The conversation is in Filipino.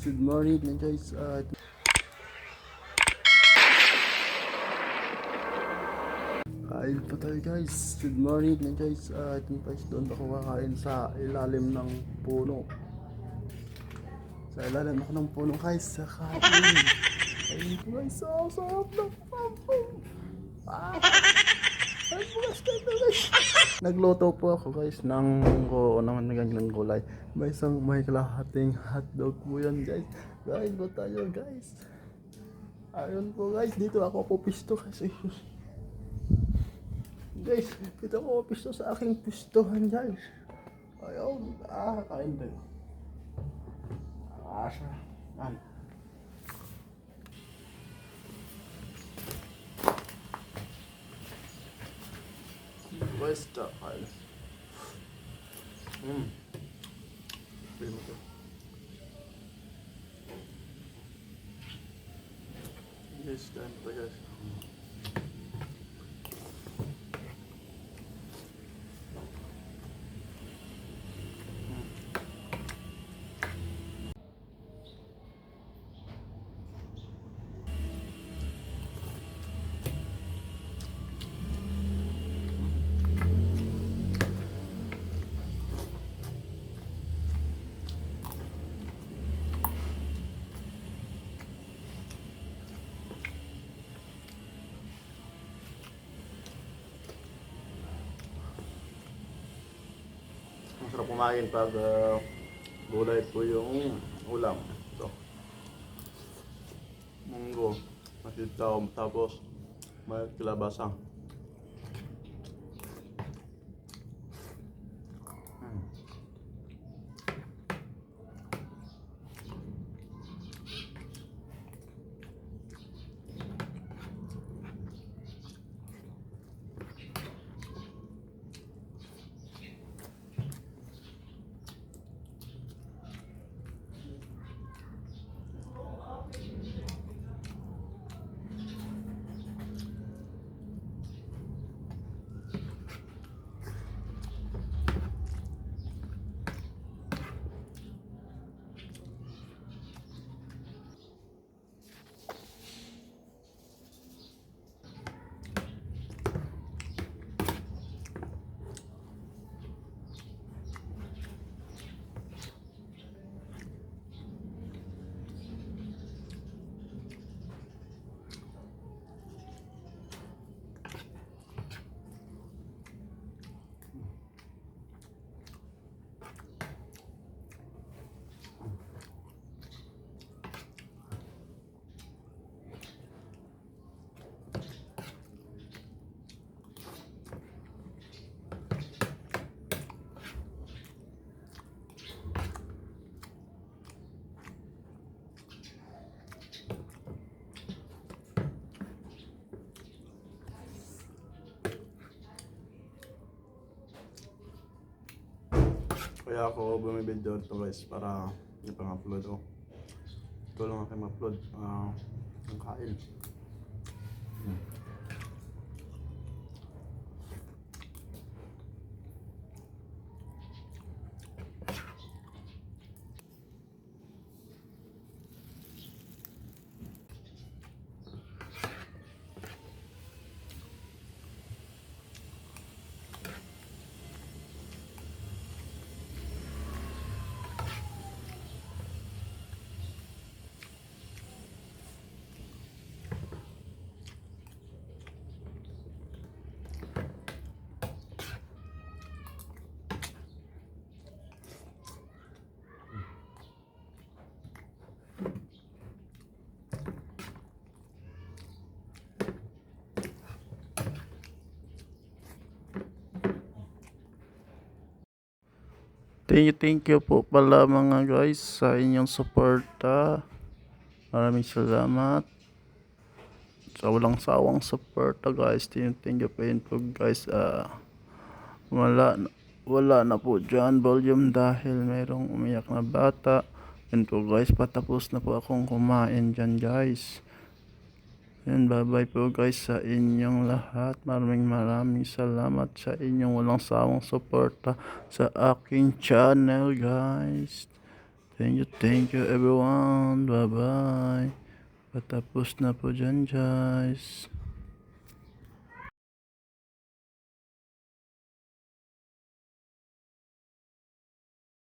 Good morning guys. Kain pa tayo guys. Good morning guys. Itong guys doon ako kakain sa ilalim ng puno. Sa ilalim ako ng puno guys. Sa kain. Ayun po guys. So sarap ng pampong. Ay bukas kayo guys. Nagluto po ako guys ng naman ng gulay. May kalahating hotdog po yan guys. Kain po tayo guys. Ayun po guys. Dito ako pupisto kasi. Guys, dito ako pupisto sa aking pistohan guys. Ayun. Kain din. Asa. Yan. Basta kain. Film ko. Yes, kain pa guys. Masarap kumain pag gulay po yung ulam. Ito. Munggo. Masitaw. Tapos may kilabasa. Kaya ako bumibidyo ito guys para ipang-upload ko. Ito lang aking upload ng kain. Thank you po pala mga guys sa inyong suporta. Maraming salamat sa walang sawang suporta guys. Thank you po yun po guys. Wala na po dyan volume dahil mayroong umiyak na bata. Yun po guys, patapos na po akong kumain dyan guys. Yan, bye-bye po guys sa inyong lahat. Maraming salamat sa inyong walang sawang suporta sa aking channel guys. Thank you everyone. Bye bye. Patapos na po dyan guys.